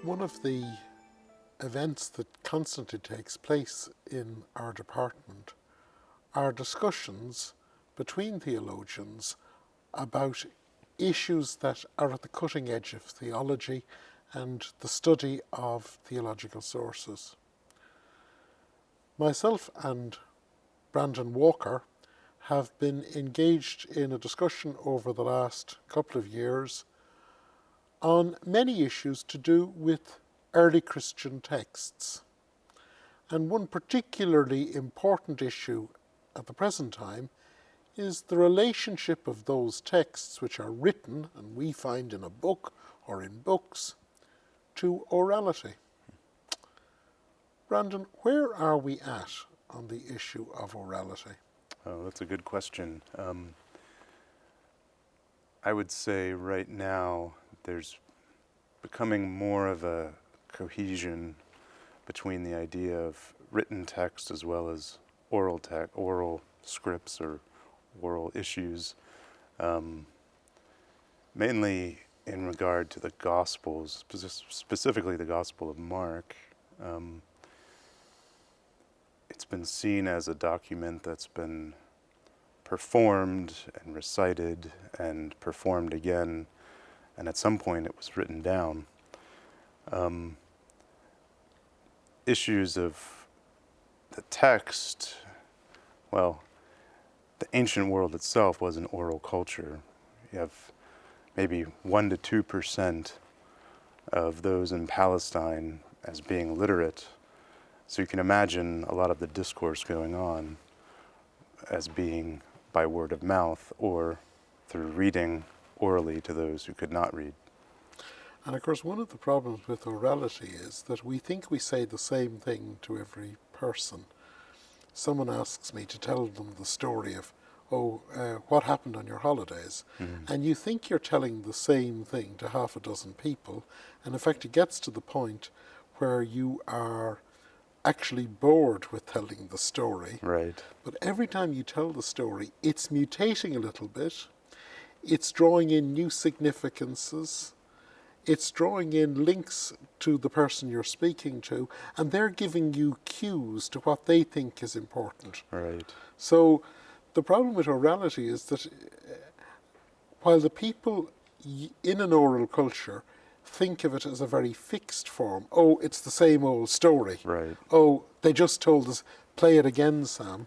One of the events that constantly takes place in our department are discussions between theologians about issues that are at the cutting edge of theology and the study of theological sources. Myself and Brandon Walker have been engaged in a discussion over the last couple of years on many issues to do with early Christian texts. And one particularly important issue at the present time is the relationship of those texts which are written, and we find in a book or in books, to orality. Brandon, where are we at on the issue of orality? Oh, that's a good question. I would say right now there's becoming more of a cohesion between the idea of written text as well as oral scripts or oral issues, mainly in regard to the Gospels, specifically the Gospel of Mark. It's been seen as a document that's been performed and recited and performed again, and at some point it was written down. Issues of the text, well, the ancient world itself was an oral culture. You have maybe 1% to 2% of those in Palestine as being literate. So you can imagine a lot of the discourse going on as being by word of mouth or through reading orally to those who could not read. And of course, one of the problems with orality is that we think we say the same thing to every person. Someone asks me to tell them the story of, what happened on your holidays? Mm-hmm. And you think you're telling the same thing to half a dozen people. And in fact, it gets to the point where you are actually bored with telling the story. Right. But every time you tell the story, it's mutating a little bit. It's drawing in new significances. It's drawing in links to the person you're speaking to, and they're giving you cues to what they think is important. Right. So the problem with orality is that while the people in an oral culture think of it as a very fixed form, it's the same old story. Right. They just told us, play it again, Sam.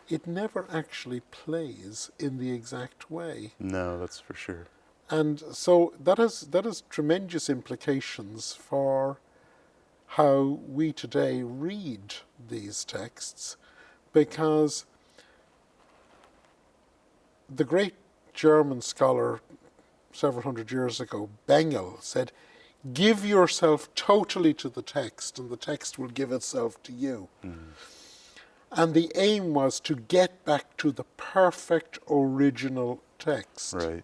It never actually plays in the exact way. No, that's for sure. And so that has tremendous implications for how we today read these texts, because the great German scholar several hundred years ago, Bengel, said, give yourself totally to the text and the text will give itself to you. Mm. And the aim was to get back to the perfect original text. Right.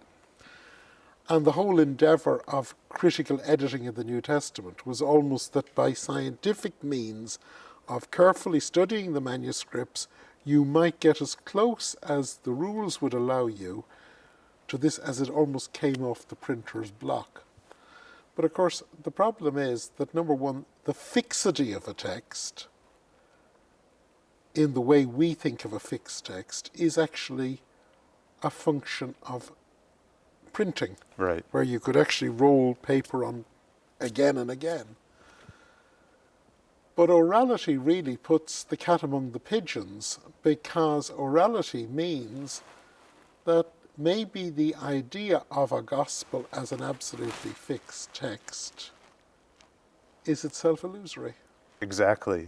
And the whole endeavour of critical editing of the New Testament was almost that by scientific means of carefully studying the manuscripts, you might get as close as the rules would allow you to this as it almost came off the printer's block. But of course, the problem is that, number one, the fixity of a text, in the way we think of a fixed text, is actually a function of printing, right, where you could actually roll paper on again and again. But orality really puts the cat among the pigeons, because orality means that maybe the idea of a gospel as an absolutely fixed text is itself illusory. Exactly.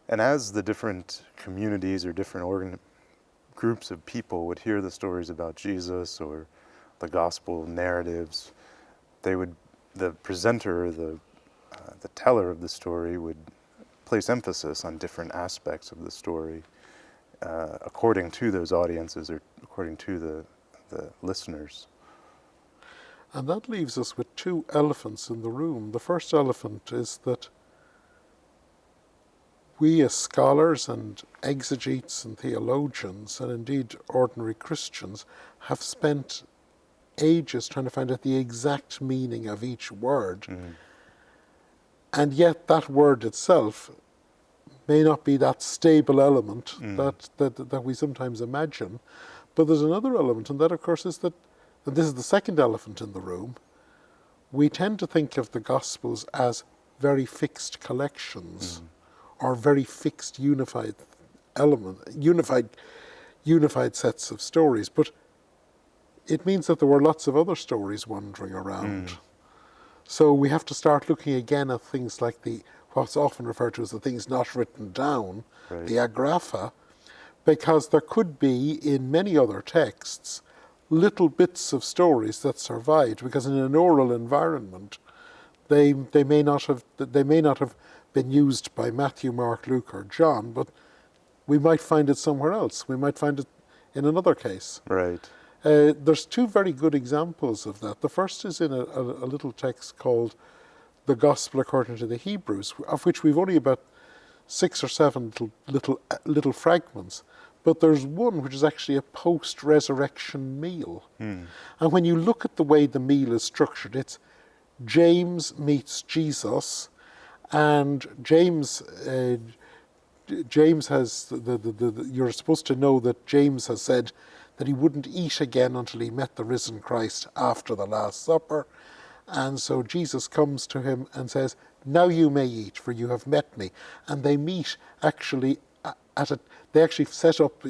And as the different communities or different groups of people would hear the stories about Jesus or the gospel narratives, the presenter, the teller of the story would place emphasis on different aspects of the story according to those audiences or according to the listeners. And that leaves us with two elephants in the room. The first elephant is that we as scholars and exegetes and theologians, and indeed ordinary Christians, have spent ages trying to find out the exact meaning of each word. Mm. And yet that word itself may not be that stable element that we sometimes imagine. But there's another element, and that, of course, is that, and this is the second elephant in the room, we tend to think of the Gospels as very fixed collections or very fixed unified sets of stories. But it means that there were lots of other stories wandering around. So we have to start looking again at things like what's often referred to as the things not written down, the agrapha, because there could be in many other texts little bits of stories that survived, because in an oral environment they may not have been used by Matthew, Mark, Luke or John, but we might find it somewhere else. We might find it in another case. Right. There's two very good examples of that. The first is in a little text called The Gospel According to the Hebrews, of which we've only about 6 or 7 little fragments. But there's one which is actually a post-resurrection meal. And when you look at the way the meal is structured, it's James meets Jesus, and James has you're supposed to know that James has said that he wouldn't eat again until he met the risen Christ after the Last Supper. And so Jesus comes to him and says, "Now you may eat, for you have met me." And they meet actually they actually set up,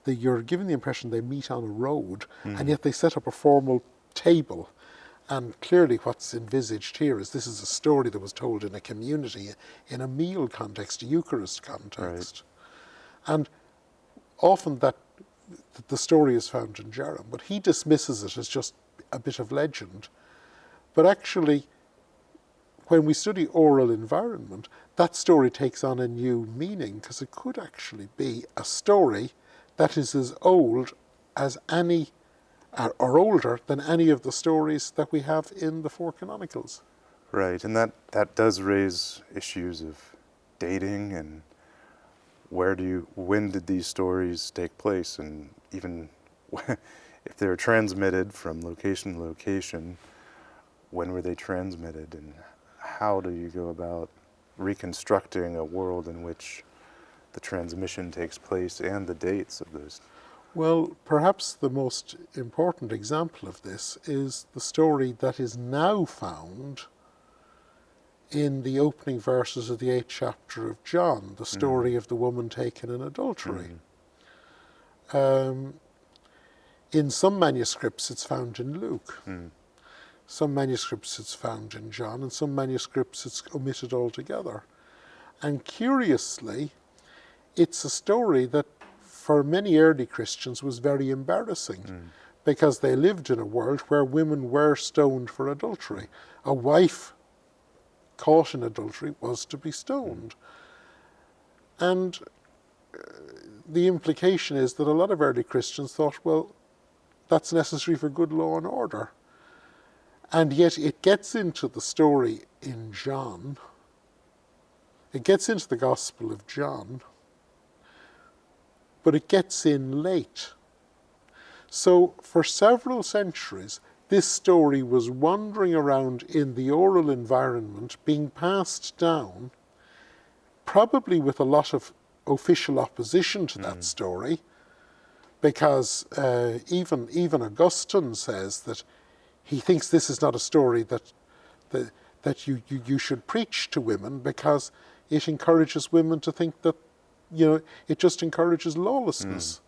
you're given the impression they meet on a road, and yet they set up a formal table. And clearly what's envisaged here is this is a story that was told in a community, in a meal context, a Eucharist context. Right. And often the story is found in Jerome, but he dismisses it as just a bit of legend. But actually, when we study oral environment, that story takes on a new meaning, because it could actually be a story that is as old as any, or older than any of the stories that we have in the 4 canonicals. Right, and that does raise issues of dating and when did these stories take place, and even if they're transmitted from location to location, when were they transmitted, and how do you go about reconstructing a world in which the transmission takes place and the dates of those? Well, perhaps the most important example of this is the story that is now found in the opening verses of the 8th chapter of John, the story of the woman taken in adultery. In some manuscripts it's found in Luke. Some manuscripts it's found in John, and some manuscripts it's omitted altogether. And curiously, it's a story that for many early Christians was very embarrassing, because they lived in a world where women were stoned for adultery. A wife caught in adultery was to be stoned. And the implication is that a lot of early Christians thought, well, that's necessary for good law and order. And yet it gets into the story in John. It gets into the Gospel of John, but it gets in late. So for several centuries, this story was wandering around in the oral environment, being passed down, probably with a lot of official opposition to that story, because even Augustine says that he thinks this is not a story that you should preach to women, because it encourages women to think that, it just encourages lawlessness.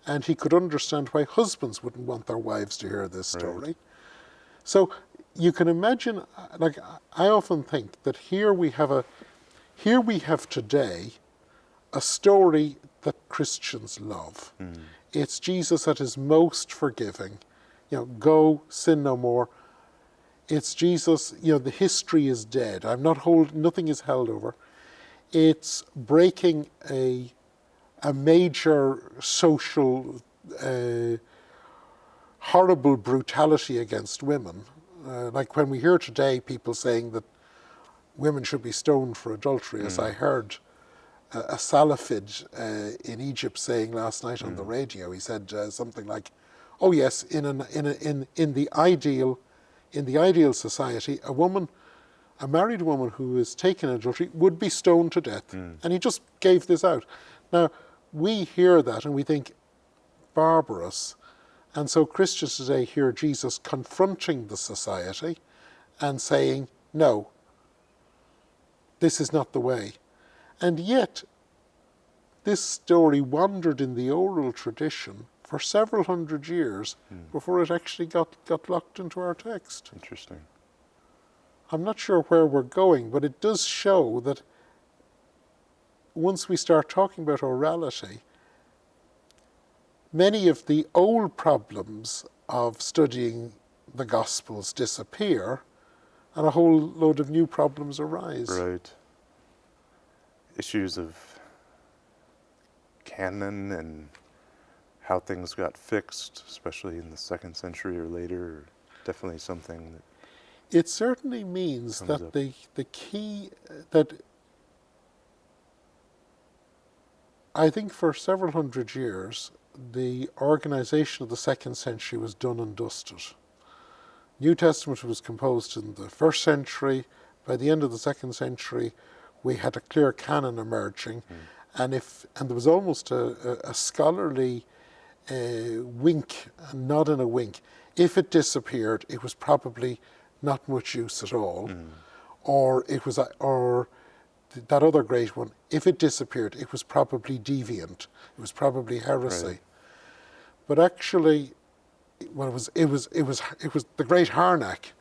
And he could understand why husbands wouldn't want their wives to hear this story. Right. So you can imagine, I often think that here we have today a story that Christians love. It's Jesus at his most forgiving. Go, sin no more. It's Jesus, the history is dead. Nothing is held over. It's breaking a major social horrible brutality against women. Like when we hear today people saying that women should be stoned for adultery, as I heard a Salafid in Egypt saying last night on the radio. He said something like, "Oh yes, in the ideal society, a woman a married woman who is taken in adultery would be stoned to death. And he just gave this out. Now, we hear that and we think barbarous. And so Christians today hear Jesus confronting the society and saying, no, this is not the way. And yet, this story wandered in the oral tradition for several hundred years before it actually got locked into our text. Interesting. I'm not sure where we're going, but it does show that once we start talking about orality, many of the old problems of studying the Gospels disappear and a whole load of new problems arise. Right. Issues of canon and how things got fixed, especially in the 2nd century or later, are definitely something that it certainly means that the key that I think for several hundred years the organization of the 2nd century was done and dusted. New Testament was composed in the 1st century. By the end of the 2nd century, we had a clear canon emerging, and there was almost a scholarly wink, a nod and a wink. If it disappeared, it was probably not much use at all, or that other great one. If it disappeared, it was probably deviant. It was probably heresy. Right. But actually, well, it was the great Harnack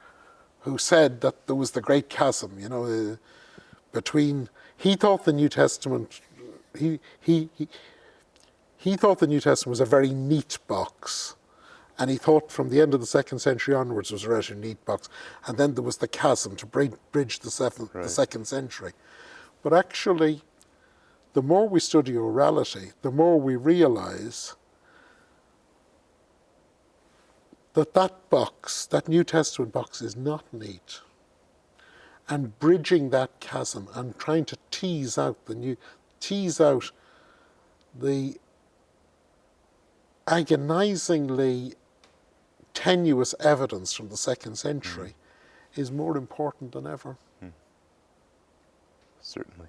who said that there was the great chasm, between. He thought the New Testament. He thought the New Testament was a very neat box, and he thought from the end of the 2nd century onwards it was a rather neat box, and then there was the chasm to bridge the 2nd century. But actually, the more we study orality, the more we realize that box, that New Testament box, is not neat. And bridging that chasm and trying to tease out the agonizingly tenuous evidence from the 2nd century is more important than ever. Certainly.